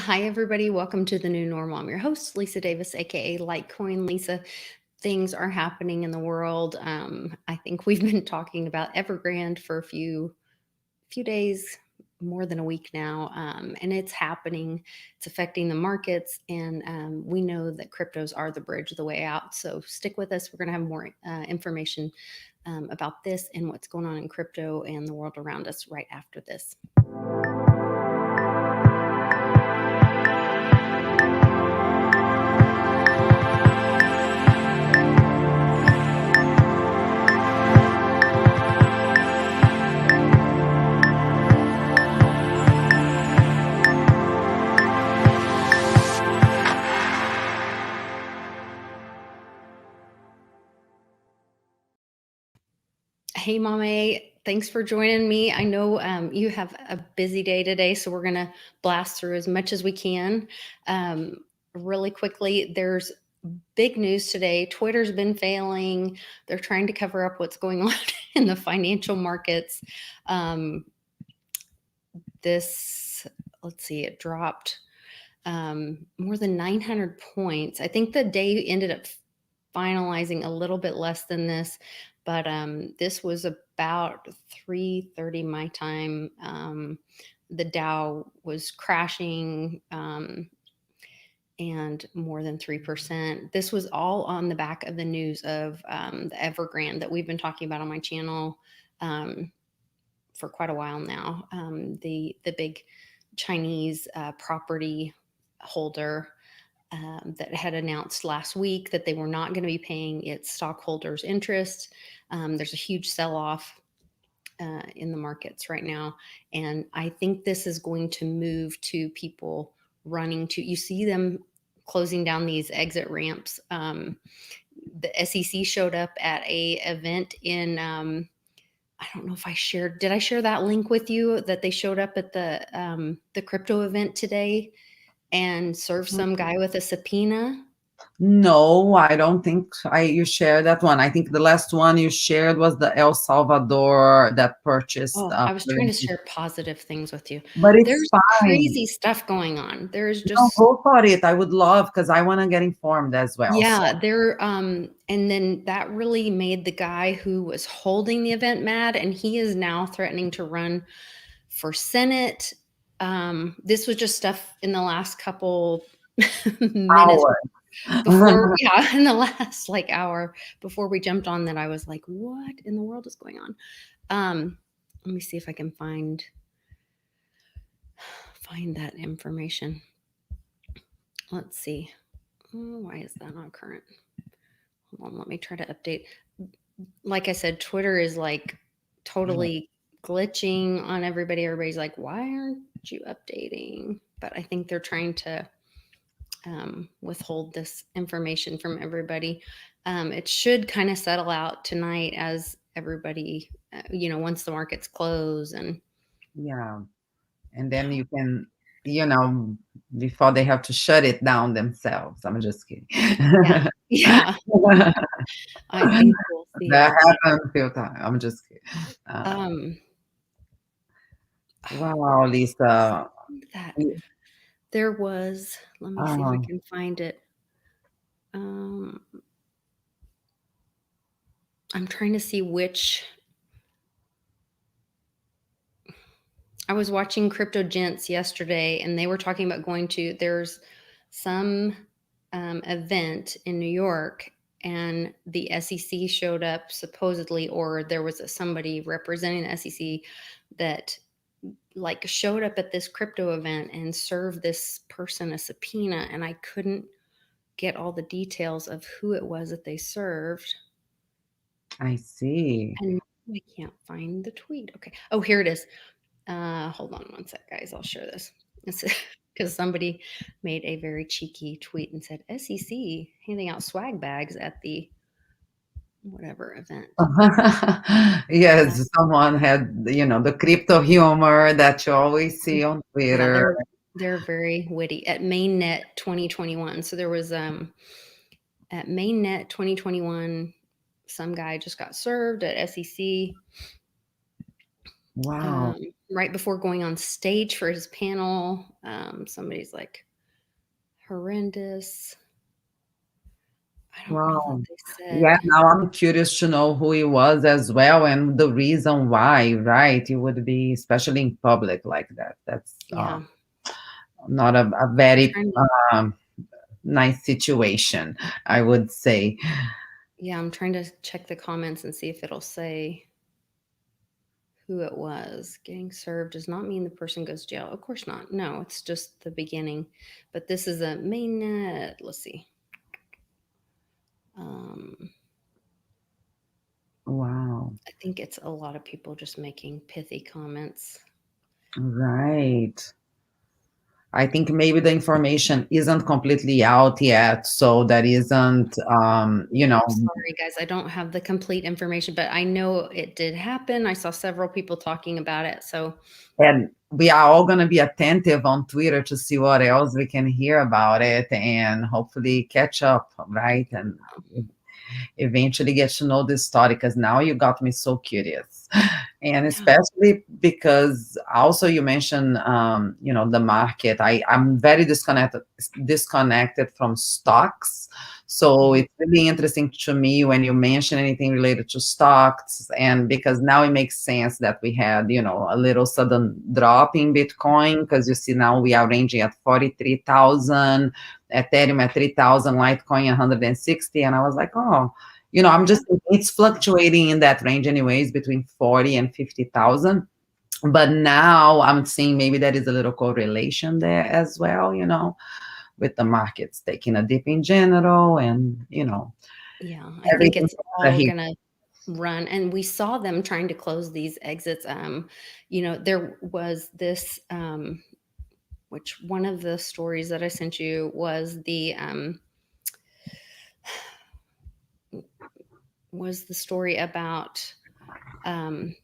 Hi, everybody. Welcome to the new normal. I'm your host, Lisa Davis, aka Litecoin Lisa. Things are happening in the world. I think we've been talking about Evergrande for a few days, more than a week now, and it's happening. It's affecting the markets, and we know that cryptos are the bridge, the way out. So stick with us. We're going to have more information about this and what's going on in crypto and the world around us right after this. Hey, Mame, thanks for joining me. I know you have a busy day today, so we're going to blast through as much as we can. Really quickly, there's big news today. Twitter's been failing. They're trying to cover up what's going on in the financial markets. Let's see, it dropped more than 900 points. I think the day ended up finalizing a little bit less than this, but this was about 3:30 my time. The Dow was crashing and more than 3%. This was all on the back of the news of the Evergrande that we've been talking about on my channel for quite a while now. The big Chinese property holder that had announced last week that they were not going to be paying its stockholders interest. There's a huge sell-off in the markets right now. And I think this is going to move to people running to, you see them closing down these exit ramps. The SEC showed up at a event in, I don't know if did I share that link with you that they showed up at the crypto event today and served some guy with a subpoena? No, I don't think you shared that one. I think the last one you shared was the El Salvador that purchased. Oh, I was trying to share positive things with you. But it's There's fine. crazy stuff going on. There's No, just go for it. I would love, because I want to get informed as well. yeah, So. and then that really made the guy who was holding the event mad, and he is now threatening to run for Senate. This was just stuff in the last couple minutes before, yeah, in the last hour before we jumped on that, I was like, what in the world is going on? Let me see if I can find that information. Let's see. Oh, why is that not current? Hold on, let me try to update. Like I said, Twitter is totally glitching on everybody. Everybody's like, why aren't you updating? But I think they're trying to withhold this information from everybody. It should kind of settle out tonight as everybody, once the markets close. And yeah, and then you can, before they have to shut it down themselves. I'm just kidding. Yeah. I think we'll see that happens a few times. I'm just kidding. Wow, Lisa. There was, let me see if I can find it. I'm trying to see which. I was watching Crypto Gents yesterday, and they were talking about there's some event in New York, and the SEC showed up supposedly, or there was somebody representing the SEC that showed up at this crypto event and served this person a subpoena, and I couldn't get all the details of who it was that they served. I see. And I can't find the tweet. Okay. Oh, here it is. Hold on one sec, guys. I'll share this. Because somebody made a very cheeky tweet and said, SEC handing out swag bags at the whatever event. Yes, someone had, the crypto humor that you always see on Twitter. Yeah, they're very witty. At Mainnet 2021. So there was at Mainnet 2021, some guy just got served at SEC. Wow. right before going on stage for his panel. Somebody's like, horrendous. I don't know what Wow. they Yeah, said. now I'm curious to know who he was as well and the reason why, right? It would be, especially in public like that. That's Yeah. not a I'm very trying to, um, nice situation, I would say. yeah, I'm trying to check the comments and see if it'll say who it was. Getting served does not mean the person goes to jail. Of course not. No, it's just the beginning. But this is a mainnet. Let's see. Um, Wow. I think it's a lot of people just making pithy comments. Right. I think maybe the information isn't completely out yet, so that isn't, I'm sorry, guys. I don't have the complete information, but I know it did happen. I saw several people talking about it. So, and we are all going to be attentive on Twitter to see what else we can hear about it and hopefully catch up, right? And eventually get to know this story because now you got me so curious. And yeah. especially because also you mentioned the market. I'm very disconnected from stocks, so Mhm. it's really interesting to me when you mention anything related to stocks, and because now it makes sense that we had a little sudden drop in Bitcoin, because you see now we are ranging at 43,000, Ethereum at 3,000, Litecoin 160, and I was like, oh, I'm Yeah. just thinking it's fluctuating in that range anyways, between 40 and 50,000. But now I'm seeing maybe there is a little correlation there as well, with the markets taking a dip in general and, Yeah. I think everything it's that all he. going to run. And we saw them trying to close these exits. There was this, which one of the stories that I sent you was the story about um,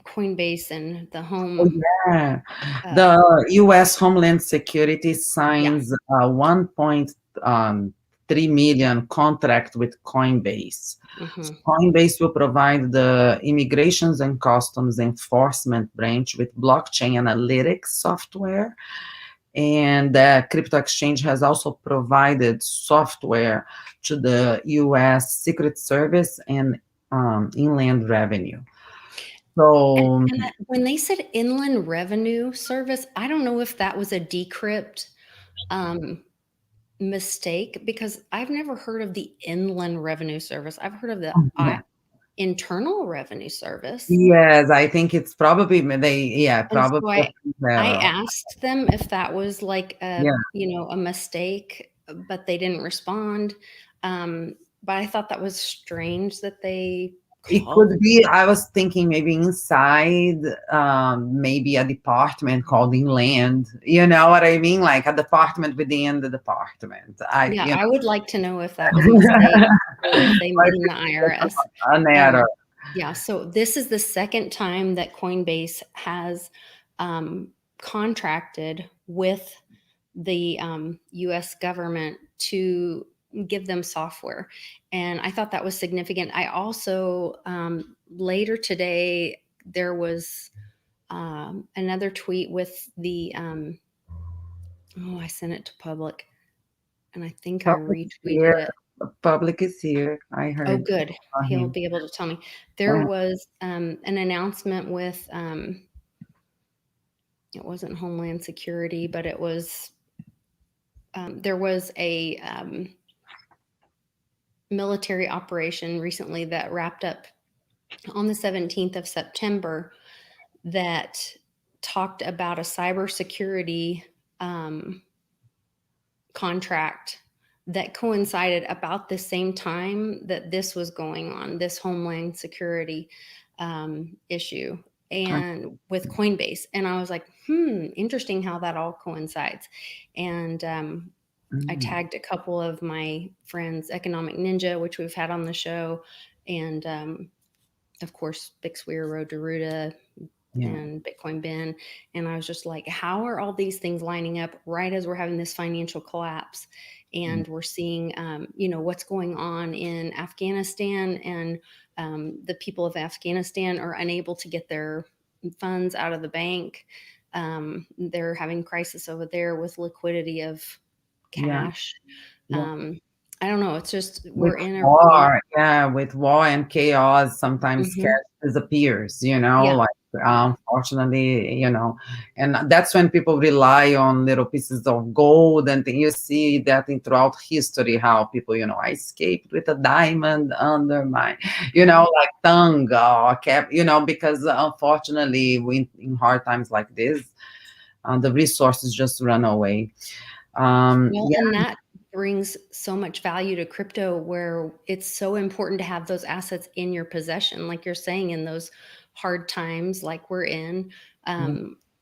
Coinbase and the Oh, home. yeah. Uh, The U.S. Homeland Security yeah. signs a 1.3 million contract with Coinbase. Hmm. Coinbase will provide the Immigrations and Customs Enforcement branch with blockchain analytics software. And the crypto exchange has also provided software to the U.S. Secret Service and Inland Revenue. So, When they said Inland Revenue Service, I don't know if that was a decrypt um, mistake because I've never heard of the Inland Revenue Service. I've heard of the Internal Revenue Service. yes, I think it's probably And probably so a I error. asked them if that was like Yeah. a mistake, but they didn't respond. But I thought that was strange that they It called. could be, I was thinking maybe inside, maybe a department called Inland. You know what I mean? Like a department within the department. Yeah, I would like to know if that was a mistake or if they Like mean the IRS. an error. Um, yeah, so this is the second time that Coinbase has contracted with the US government to give them software. And I thought that was significant. I also, later today, there was another tweet with I sent it to public and I think I Public is retweeted here. it. Public is here. I Oh, heard good. He'll him. be able to tell me. There was an announcement with, it wasn't Homeland Security, but it was, there was a military operation recently that wrapped up on the 17th of September that talked about a cybersecurity contract that coincided about the same time that this was going on, this Homeland Security issue, and with Coinbase. And I was like, interesting how that all coincides. And I Mm, tagged a couple of my friends, Economic Ninja, which we've had on the show, and of course, Big Swear Road to Ruta yeah. and Bitcoin Ben. And I was just like, how are all these things lining up right as we're having this financial collapse? And we're seeing, what's going on in Afghanistan, and the people of Afghanistan are unable to get their funds out of the bank. They're having crisis over there with liquidity of Yeah. cash. Yeah. I don't know. It's just With we're in a really war, yeah, with war and chaos, sometimes cash Mhm. disappears, Yeah, like, yeah. unfortunately, and that's when people rely on little pieces of gold, and then you see that in throughout history, how people, I escaped with a diamond under my, like tongue or cap, because unfortunately, in hard times like this, the resources just run away. Well, Yeah, and that brings so much value to crypto where it's so important to have those assets in your possession, like you're saying, in those hard times like we're in.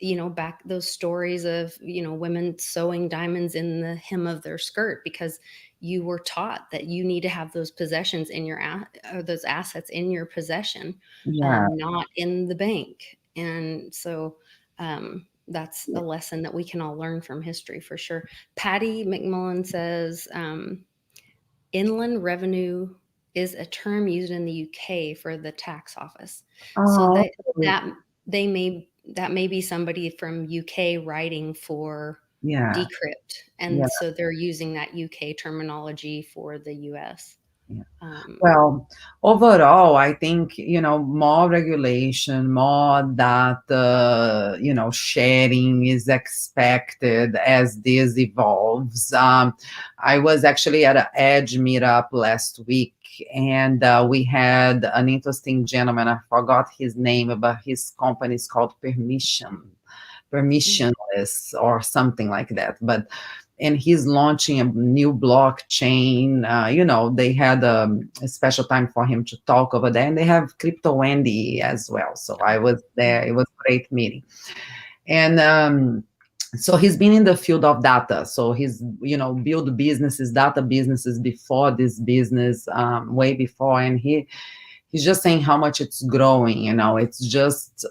yeah, Back those stories of, women sewing diamonds in the hem of their skirt because you were taught that you need to have those possessions in or those assets in your possession, yeah. not in the bank. And so that's a lesson that we can all learn from history for sure. Patty McMullen says inland revenue is a term used in the UK for the tax office. So Oh, okay. that may be somebody from UK writing for Yeah, decrypt, yeah, and so they're using that UK terminology for the US. yeah. Um, Well, overall, I think, more regulation, more data, sharing is expected as this evolves. I was actually at an Edge meetup last week, and we had an interesting gentleman. I forgot his name, but his company is called Permissionless or something like that. And he's launching a new blockchain. They had a special time for him to talk over there, and they have Crypto Andy as well. So I was there. It was a great meeting. And so he's been in the field of data. So he's, built businesses, data businesses before this business, way before. And he's just saying how much it's growing. It's just,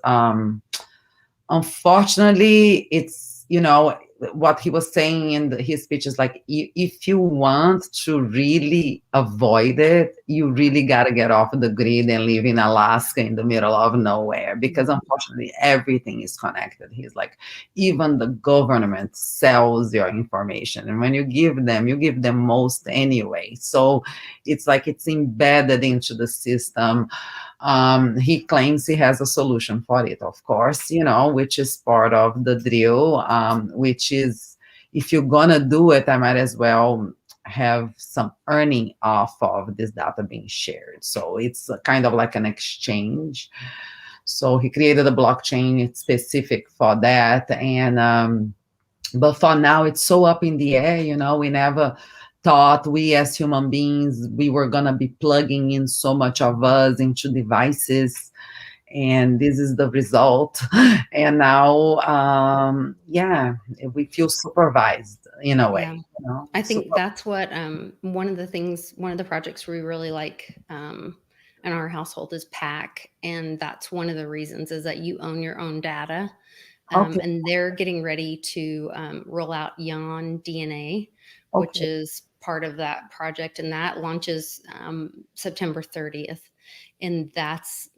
unfortunately, it's, what he was saying in his speech is like, if you want to really avoid it, you really got to get off the grid and live in Alaska in the middle of nowhere, because unfortunately everything is connected. He's like, even the government sells your information, and when you give them most anyway. So it's like it's embedded into the system. He claims he has a solution for it, of course, which is part of the drill, which is, if you're gonna do it, I might as well have some earning off of this data being shared. So it's kind of like an exchange. So he created a blockchain specific for that. And but for now, it's so up in the air. We never thought, we as human beings, we were going to be plugging in so much of us into devices, and this is the result. And now, yeah, we feel supervised in a yeah. way, I think super. that's what one of the projects we really like in our household is Pack, and that's one of the reasons is that you own your own data, Okay, and they're getting ready to roll out Yon DNA, which okay, is part of that project, and that launches September 30th, and that's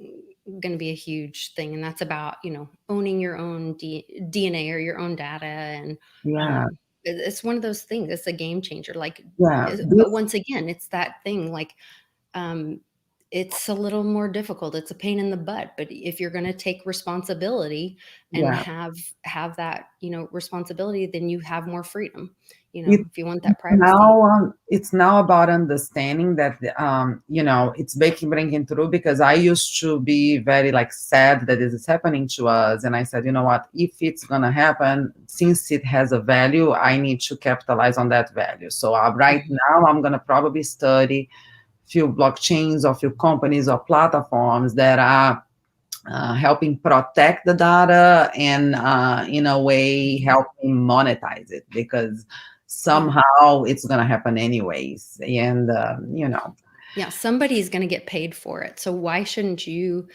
going to be a huge thing, and that's about owning your own DNA or your own data, and yeah, it's one of those things. It's a game changer. Like, yeah, but once again, it's that thing. Like, um, it's a little more difficult. It's a pain in the butt. But if you're going to take responsibility and yeah. have that responsibility, then you have more freedom. It, If you want that privacy. it's now about understanding that, it's breaking through, because I used to be very like sad that this is happening to us, and I said, you know what, if it's gonna happen, since it has a value, I need to capitalize on that value. So right Mhm. now, I'm gonna probably study few blockchains or few companies or platforms that are helping protect the data, and in a way helping monetize it, because Yeah. somehow it's going to happen anyways. And Yeah, somebody's going to get paid for it. So why shouldn't you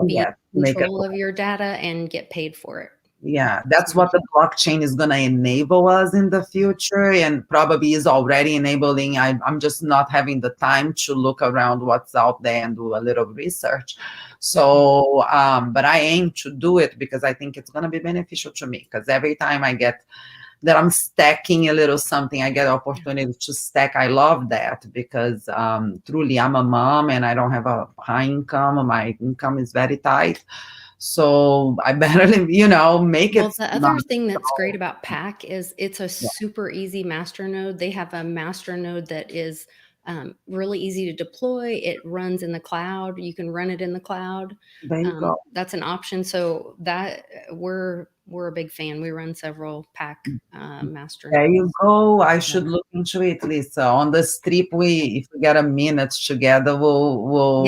be yeah, in make it. control of your data and get paid for it? Yeah, that's what the blockchain is going to enable us in the future, and probably is already enabling. I'm just not having the time to look around what's out there and do a little research. So, but I aim to do it because I think it's going to be beneficial to me. Because every time I get that I'm stacking a little something, I get opportunity to stack. I love that because truly I'm a mom and I don't have a high income. My income is very tight. So I better, make Well, it. the other thing that's great about PAC is it's a super easy master node. They have a master node that is really easy to deploy. It runs in the cloud. You can run it in the cloud. There you go. That's an option. So that we're a big fan. We run several PAC master There nodes. you go. I should look into it, Lisa. On the strip, if we get a minute together, we'll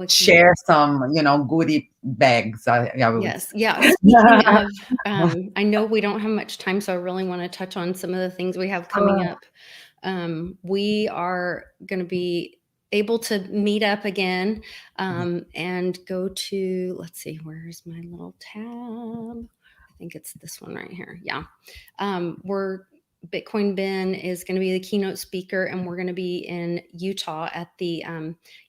share some, goodie bags. Yes. Yeah. Speaking of, I know we don't have much time, so I really want to touch on some of the things we have coming up. We are going to be able to meet up again and go to, let's see, where's my little tab? I think it's this one right here. Yeah. Bitcoin Ben is going to be the keynote speaker, and we're going to be in Utah at the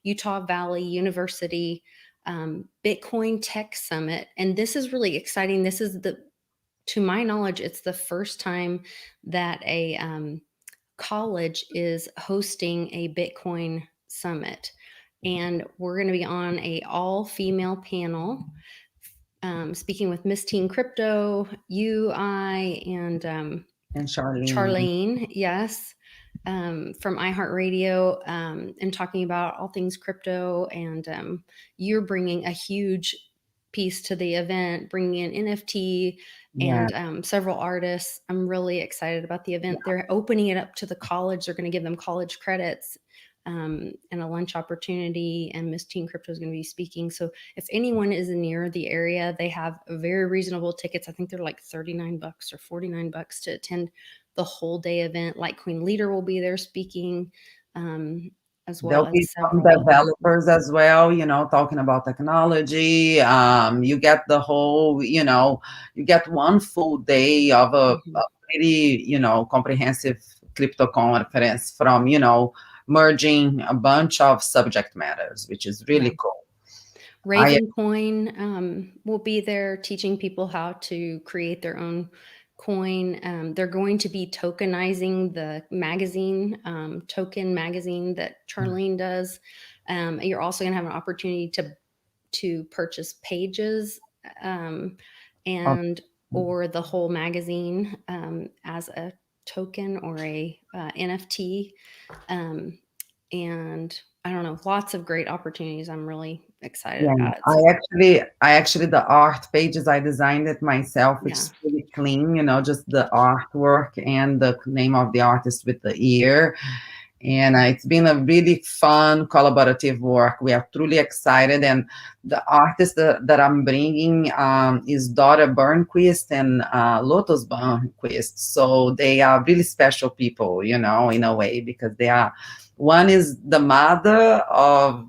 Utah Valley University Bitcoin Tech Summit. And this is really exciting. This is to my knowledge, it's the first time that a college is hosting a Bitcoin summit. And we're going to be on a all-female panel, speaking with Miss Teen Crypto, and Charlene, yes, from iHeartRadio, and talking about all things crypto. And you're bringing a huge piece to the event, bringing in NFT and several artists. I'm really excited about the event. They're opening it up to the college. They're going to give them college credits and a lunch opportunity, and Miss Teen Crypto is going to be speaking. So if anyone is near the area, they have very reasonable tickets. I think they're like $39 or $49 to attend the whole day event. Litecoin Leader will be there speaking, as well There'll be as some developers as well, talking about technology. You get the whole, you get one full day of a pretty, comprehensive crypto conference from, merging a bunch of subject matters, which is really cool. Ravencoin will be there teaching people how to create their own coin. They're going to be tokenizing the magazine, Token magazine that Charlene does. You're also going to have an opportunity to purchase pages or the whole magazine as a token or a NFT. And I don't know, lots of great opportunities. I'm really excited about it. I actually, the art pages, I designed it myself. It's really clean, just the artwork and the name of the artist with the ear. And it's been a really fun collaborative work. We are truly excited. And the artist that I'm bringing is Dora Burnquist and Lotus Burnquist. So they are really special people, in a way, because one is the mother of,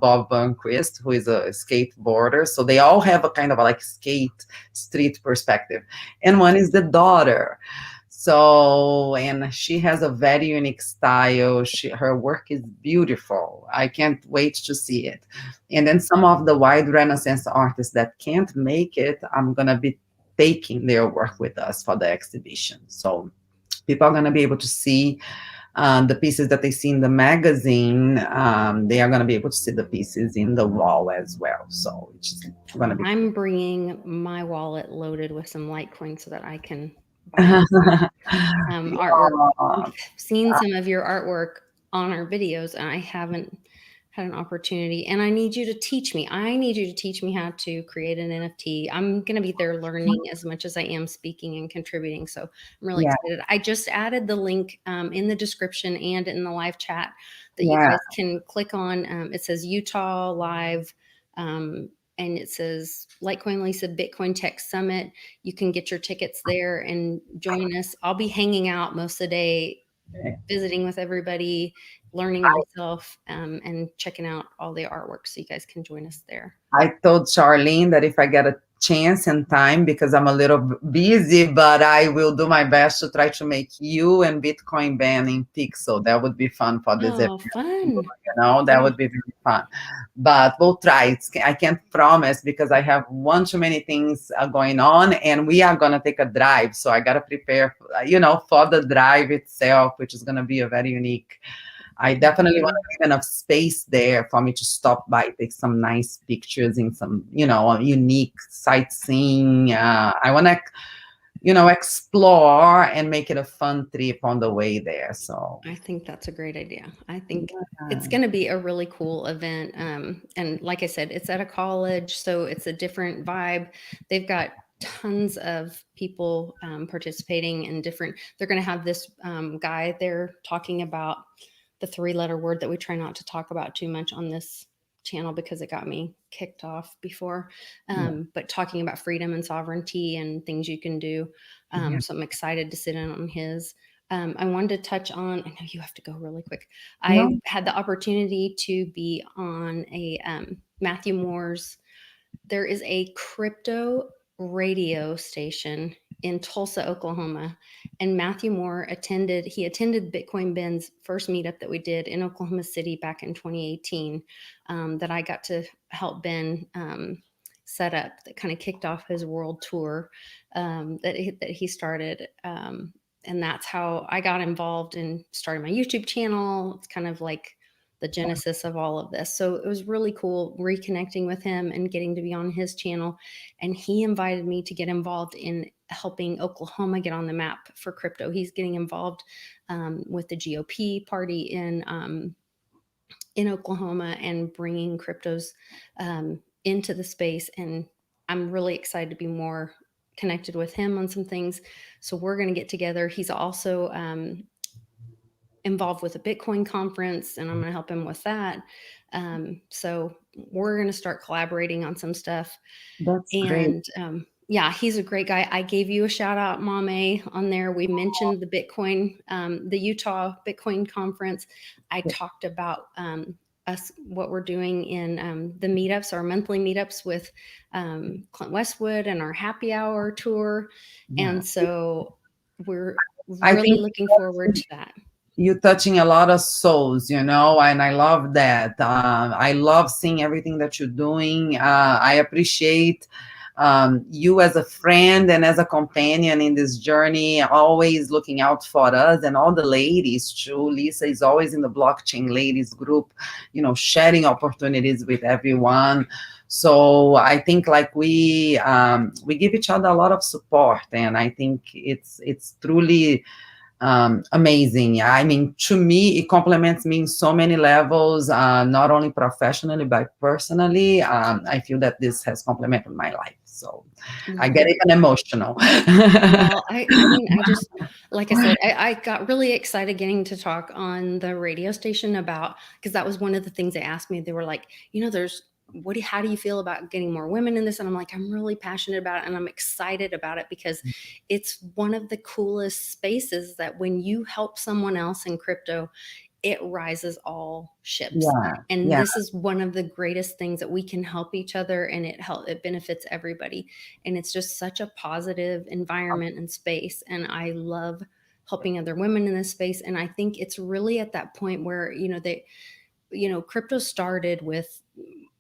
Bob Burnquist, who is a skateboarder. So they all have a kind of a skate street perspective. And one is the daughter. So, and she has a very unique style. Her work is beautiful. I can't wait to see it. And then some of the wide Renaissance artists that can't make it, I'm going to be taking their work with us for the exhibition. So people are going to be able to see the pieces that they see in the magazine. They are going to be able to see the pieces in the wall as well. So it's going to be. I'm bringing my wallet loaded with some Litecoin so that I can buy artwork. I've seen some of your artwork on our videos, and I haven't had an opportunity. And I need you to teach me. I need you to teach me how to create an NFT. I'm going to be there learning as much as I am speaking and contributing. So I'm really excited. I just added the link in the description and in the live chat that you guys can click on. It says Utah Live. And it says Litecoin Lisa Bitcoin Tech Summit. You can get your tickets there and join us. I'll be hanging out most of the day, visiting with everybody, learning myself, and checking out all the artwork. So you guys can join us there. I told Charlene that if I get chance and time because I'm a little busy, but I will do my best to try to make you and Bitcoin banning Pixel. That would be fun for this event. Oh, fun. That Yeah. would be really fun. But we'll try. I can't promise because I have one too many things going on, and we are gonna take a drive. So I gotta prepare, for the drive itself, which is gonna be a very unique. I definitely want to leave enough space there for me to stop by, take some nice pictures in some, unique sightseeing. I want to, explore and make it a fun trip on the way there. So I think that's a great idea. I think it's going to be a really cool event. And like I said, it's at a college, so it's a different vibe. They've got tons of people participating in different. They're going to have this guy there talking about the 3-letter word that we try not to talk about too much on this channel because it got me kicked off before. But talking about freedom and sovereignty and things you can do. So I'm excited to sit in on his. I wanted to touch on, I know you have to go really quick. No. I had the opportunity to be on a Matthew Moore's, there is a crypto radio station in Tulsa, Oklahoma. And Matthew Moore attended Bitcoin Ben's first meetup that we did in Oklahoma City back in 2018 that I got to help Ben set up, that kind of kicked off his world tour that he started. And that's how I got involved in starting my YouTube channel. It's kind of like the genesis of all of this. So it was really cool reconnecting with him and getting to be on his channel. And he invited me to get involved in helping Oklahoma get on the map for crypto. He's getting involved with the GOP party in Oklahoma and bringing cryptos into the space. And I'm really excited to be more connected with him on some things. So we're going to get together. He's also involved with a Bitcoin conference, and I'm going to help him with that. So we're going to start collaborating on some stuff. That's and great. Yeah, he's a great guy. I gave you a shout out, Mame, on there. We mentioned the Bitcoin, the Utah Bitcoin conference. I talked about us, what we're doing in the meetups, our monthly meetups with Clint Westwood and our happy hour tour. Yeah. And so we're I really think looking forward to that. you're touching a lot of souls, and I love that. I love seeing everything that you're doing. I appreciate you as a friend and as a companion in this journey, always looking out for us and all the ladies too. Lisa is always in the blockchain ladies group, sharing opportunities with everyone. So I think like we give each other a lot of support, and I think it's truly amazing. I mean, to me, it complements me in so many levels, not only professionally, but personally. I feel that this has complemented my life. So I get even emotional. Well, I mean, I just, like I said, I got really excited getting to talk on the radio station about, because that was one of the things they asked me. They were like, how do you feel about getting more women in this? And I'm like, I'm really passionate about it, and I'm excited about it because it's one of the coolest spaces that when you help someone else in crypto, it rises all ships. And this is one of the greatest things that we can help each other, and it benefits everybody. And it's just such a positive environment and space. And I love helping other women in this space. And I think it's really at that point where, crypto started with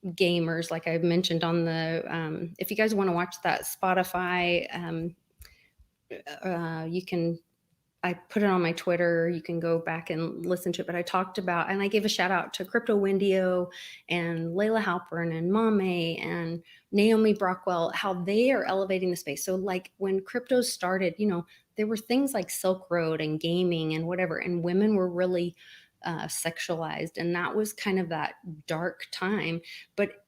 gamers, like I mentioned on the, if you guys want to watch that Spotify, I put it on my Twitter. You can go back and listen to it. But I talked about, and I gave a shout out to Crypto Wendio and Layla Halpern and Mame and Naomi Brockwell, how they are elevating the space. So like when crypto started, there were things like Silk Road and gaming and whatever, and women were really sexualized. And that was kind of that dark time. But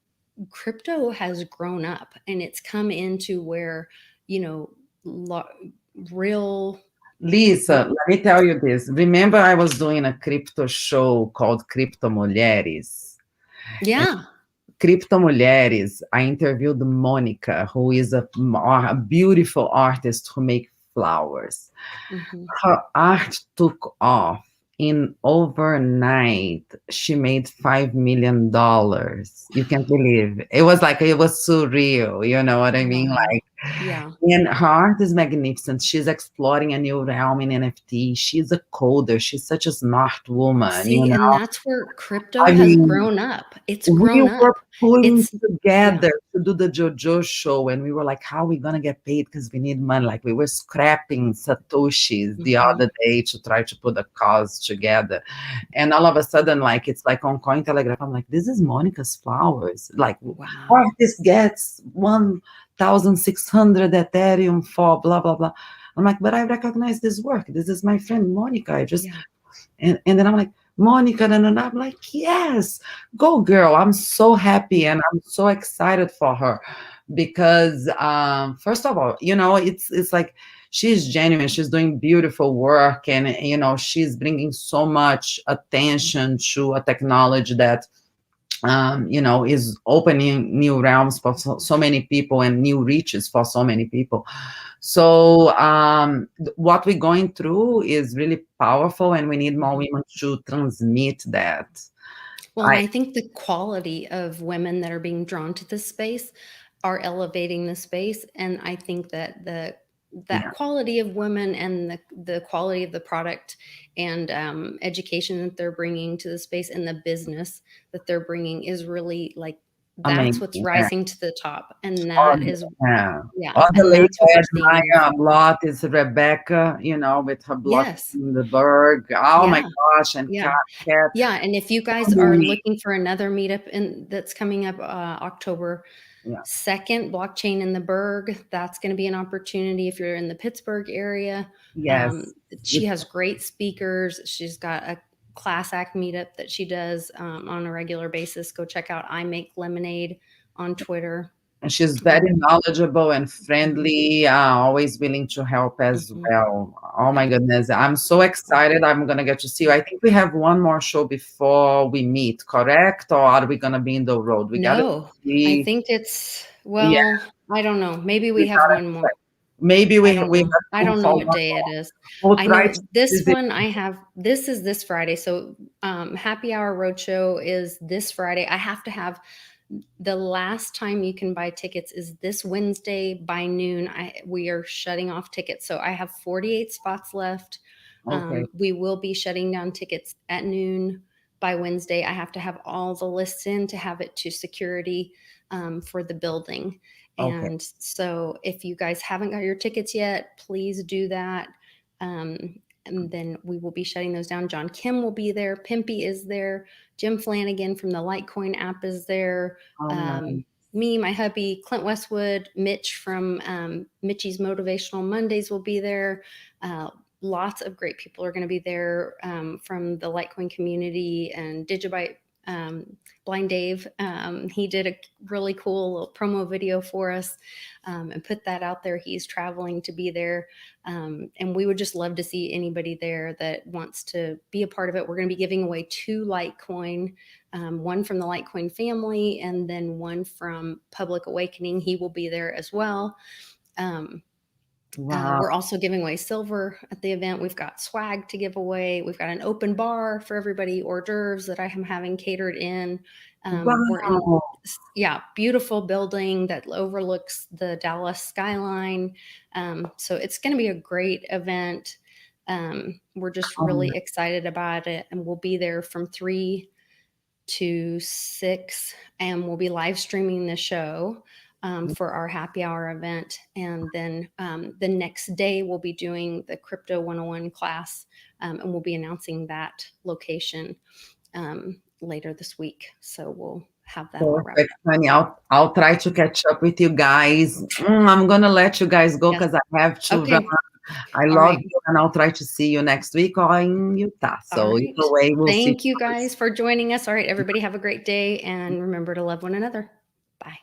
crypto has grown up, and it's come into where, real. Lisa, let me tell you this. Remember, I was doing a crypto show called Crypto Mulheres? Yeah. Crypto Mulheres, I interviewed Monica, who is a beautiful artist who makes flowers. Mm-hmm. Her art took off in overnight, she made $5 million. You can't believe it was like it was surreal. You know what I mean? Wow. Like, Yeah. and her art is magnificent. She's exploring a new realm in NFT. She's a coder. She's such a smart woman. You See, and know, that's where crypto I has mean, grown up. It's we grown were up. pulling It's yeah. together to do the JoJo show, and we were like, "How are we gonna get paid? Because we need money." Like we were scrapping satoshis the Mhm. other day to try to put the cause together, and all of a sudden, like it's like on Cointelegraph, I'm like, "This is Monica's flowers." Like Wow. artist gets 1,600 Ethereum for blah blah blah. I'm like, but I recognize this work. This is my friend Monica. I just Yeah. and then I'm like, Monica, and I'm like, yes, go girl. I'm so happy and I'm so excited for her because first of all, you know, it's like she's genuine, she's doing beautiful work, and you know, she's bringing so much attention to a technology that you know, is opening new realms for so many people and new reaches for so many people. So what we're going through is really powerful, and we need more Mhm. women to transmit that. Well, and I I think the quality of women that are being drawn to this space are elevating the space, and I think that that yeah, quality of women and the quality of the product and education that they're bringing to the space and the business that they're bringing is really like that's amazing. what's Yeah. rising to the top, and Oh, that is yeah. yeah, Other and lady that's what I we're seeing move admire a forward. lot is Rebecca, you know, with her block Yes, in the Berg. Oh my yeah, gosh, and yeah. Cat. Yeah, and if you guys are Emily. looking for another meetup in that's coming up, October Yeah. 2nd, Blockchain in the Berg, that's gonna be an opportunity if you're in the Pittsburgh area. Yes. She has great speakers. She's got a class act meetup that she does, on a regular basis. Go check out I Make Lemonade on Twitter. And she's Um, very knowledgeable and mhm, friendly, always willing to help as mhm, well. Oh my yeah, goodness, I'm so excited. I'm gonna get to see you. I think we have one more show before we meet, correct? Or are we gonna be in the road? We gotta no, I see. think it's Yeah, well, I don't know. Maybe we we have gotta one more. check. Maybe I we don't we know. have I room don't know for what one day it more. is. We'll I try know to this visit. one I have this is this Friday. So Happy Hour Roadshow is this Friday. I have to have the last time you can buy tickets is this Wednesday by noon. We are shutting off tickets. So I have 48 spots left. Okay, We will be shutting down tickets at noon by Wednesday. I have to have all the lists in to have it to security for the building. okay, And so if you guys haven't got your tickets yet, please do that. And then we will be shutting those down. John Kim will be there. Pimpy is there. Jim Flanagan from the Litecoin app is there. Homeland. Me, my hubby, Clint Westwood, Mitch from Mitchie's Motivational Mondays will be there. Uh, Lots of great people are going to be there from the Litecoin community and Digibyte. Blind Dave, he did a really cool little promo video for us and put that out there. He's traveling to be there. And we would just love to see anybody there that wants to be a part of it. We're going to be giving away 2 Litecoin, one from the Litecoin family, and then one from Public Awakening. He will be there as well. Um, Wow, we're also giving away silver at the event. We've got swag to give away. We've got an open bar for everybody, hors d'oeuvres that I am having catered in. We're in, wow, yeah, beautiful building that overlooks the Dallas skyline. So it's going to be a great event. We're just really Homeland. excited about it, and we'll be there from 3 to 6, and we'll be live streaming the show for our happy hour event. And then the next day, we'll be doing the Crypto 101 class, and we'll be announcing that location later this week. So we'll have that all wrapped Perfect, up. honey. I'll try to catch up with you guys. I'm gonna let you guys go Yes. because I have to run. Okay. I All love right. you, and I'll try to see you next week or in Utah. All So right. either way, we'll see. Thank you guys for joining us. All right, everybody, have a great day, and remember to love one another. Bye.